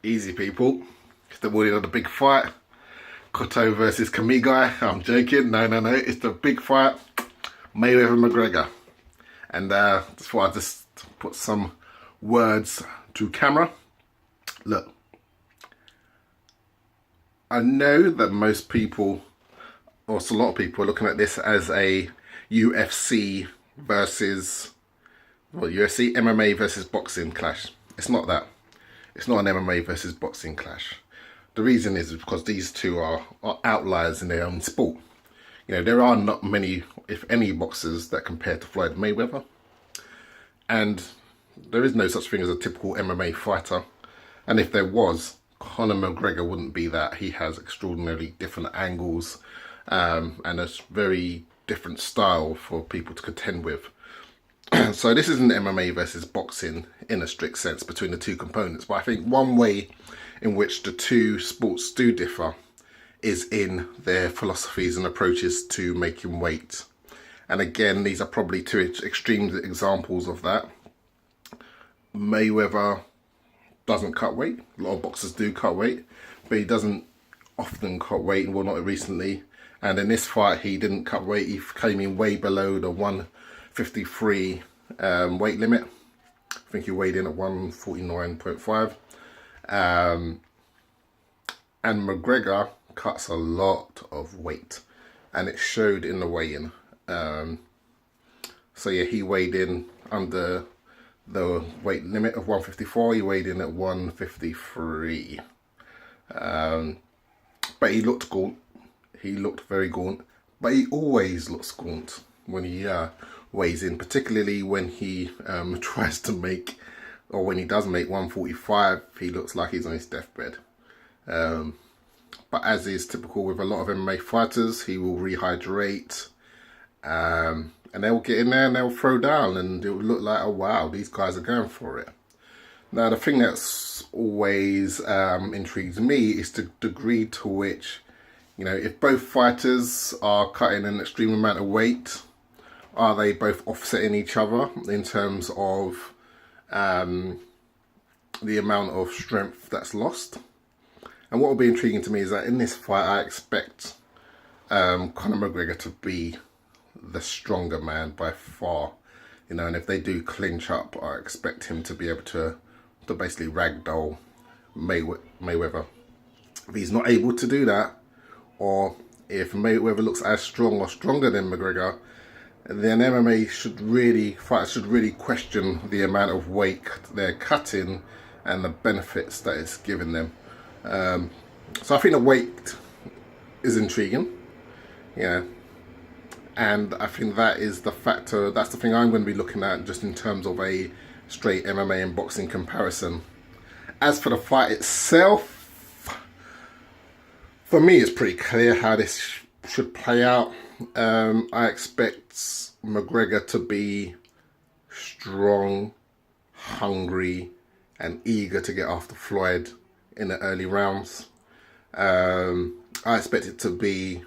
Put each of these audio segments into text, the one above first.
Easy, people. It's the morning of the big fight. Cotto versus Kamigai. I'm joking. No. It's the big fight. Mayweather McGregor. And that's why I just put some words to camera. Look, I know that most people, or a lot of people, are looking at this as a UFC versus, UFC MMA versus boxing clash. It's not that. It's not an MMA versus boxing clash. The reason is because these two are outliers in their own sport. You know, there are not many, if any, boxers that compare to Floyd Mayweather. And there is no such thing as a typical MMA fighter. And if there was, Conor McGregor wouldn't be that. He has extraordinarily different angles and a very different style for people to contend with. So this isn't MMA versus boxing in a strict sense between the two components, but I think one way in which the two sports do differ is in their philosophies and approaches to making weight. And again, these are probably two extreme examples of that. Mayweather doesn't cut weight. A lot of boxers do cut weight, but he doesn't often cut weight, well, not recently. And in this fight, he didn't cut weight. He came in way below the 153 weight limit. I think he weighed in at 149.5. And McGregor cuts a lot of weight, and it showed in the weigh-in. So yeah, he weighed in under the weight limit of 154. He weighed in at 153. But he looked gaunt. He looked very gaunt, but he always looks gaunt when he weighs in, particularly when he tries to make, or when he does make 145, he looks like he's on his deathbed. But as is typical with a lot of MMA fighters, he will rehydrate, and they'll get in there and they'll throw down, and it will look like, oh wow, these guys are going for it. Now, the thing that's always intrigues me is the degree to which, you know, if both fighters are cutting an extreme amount of weight, are they both offsetting each other in terms of the amount of strength that's lost? And what will be intriguing to me is that in this fight, I expect Conor McGregor to be the stronger man by far. You know, and if they do clinch up, I expect him to be able to basically ragdoll Mayweather. If he's not able to do that, or if Mayweather looks as strong or stronger than McGregor, then fighters should really question the amount of weight they're cutting and the benefits that it's giving them. So I think the weight is intriguing, yeah, and I think that is the factor. That's the thing I'm going to be looking at, just in terms of a straight MMA and boxing comparison. As for the fight itself, for me, it's pretty clear how this should play out. I expect McGregor to be strong, hungry, and eager to get after Floyd in the early rounds. I expect it to be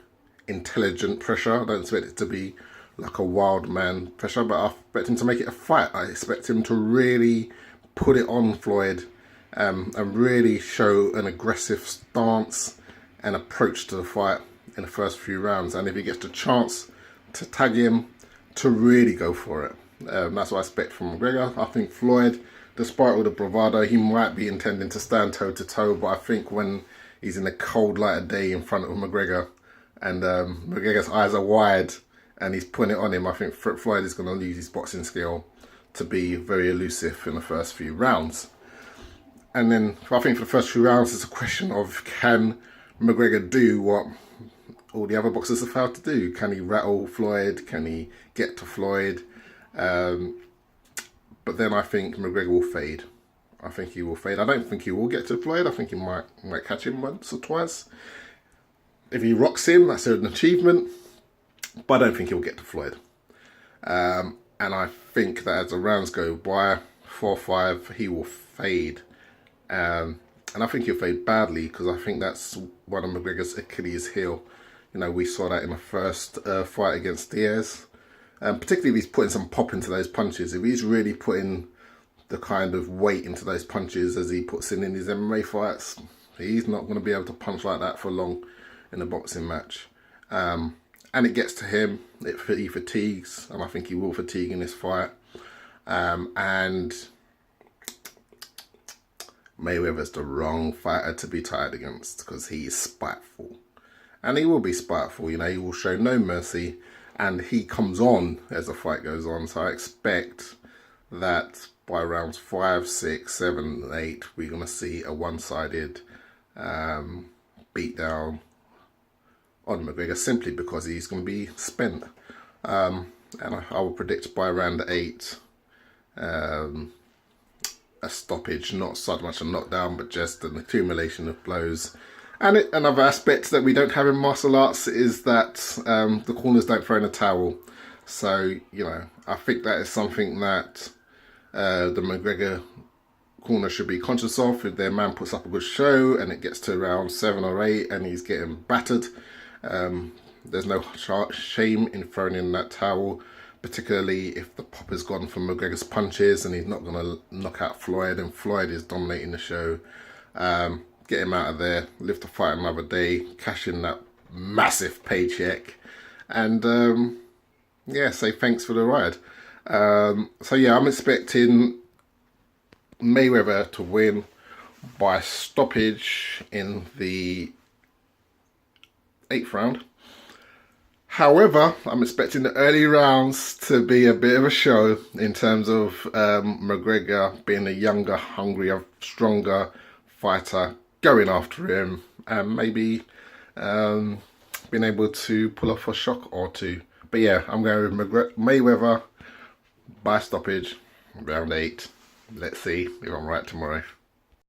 intelligent pressure. I don't expect it to be like a wild man pressure, but I expect him to make it a fight. I expect him to really put it on Floyd, and really show an aggressive stance and approach to the fight in the first few rounds. And if he gets the chance to tag him, to really go for it. That's what I expect from McGregor. I think Floyd, despite all the bravado, he might be intending to stand toe to toe, but I think when he's in the cold light of day in front of McGregor, and McGregor's eyes are wide and he's putting it on him, I think Floyd is going to lose his boxing skill to be very elusive in the first few rounds. And then I think for the first few rounds, it's a question of, can McGregor do what all the other boxers have failed to do? Can he rattle Floyd? Can he get to Floyd? But then I think McGregor will fade. I think he will fade. I don't think he will get to Floyd. I think he might catch him once or twice. If he rocks him, that's an achievement. But I don't think he'll get to Floyd. And I think that as the rounds go by, 4-5, he will fade. And I think he'll fade badly, because I think that's one of McGregor's Achilles heel. You know, we saw that in the first fight against Diaz. Particularly if he's putting some pop into those punches. If he's really putting the kind of weight into those punches as he puts in his MMA fights. He's not going to be able to punch like that for long in a boxing match. And it gets to him, he fatigues, and I think he will fatigue in this fight. And Mayweather's the wrong fighter to be tired against, because he is spiteful. And he will be spiteful, you know, he will show no mercy, and he comes on as the fight goes on. So I expect that by rounds 5, 6, 7, 8, we're going to see a one-sided beatdown on McGregor, simply because he's going to be spent. And I will predict by round 8 a stoppage, not so much a knockdown, but just an accumulation of blows. And another aspect that we don't have in martial arts is that the corners don't throw in a towel. So, you know, I think that is something that the McGregor corner should be conscious of. If their man puts up a good show and it gets to around 7 or 8 and he's getting battered, there's no shame in throwing in that towel, particularly if the pop has gone from McGregor's punches and he's not going to knock out Floyd, and Floyd is dominating the show. Get him out of there, live to fight another day, cash in that massive paycheck, and yeah, say thanks for the ride. So yeah, I'm expecting Mayweather to win by stoppage in the 8th round. However, I'm expecting the early rounds to be a bit of a show in terms of McGregor being a younger, hungrier, stronger fighter, going after him, and maybe being able to pull off a shock or two. But yeah, I'm going with Mayweather by stoppage, round 8. Let's see if I'm right tomorrow.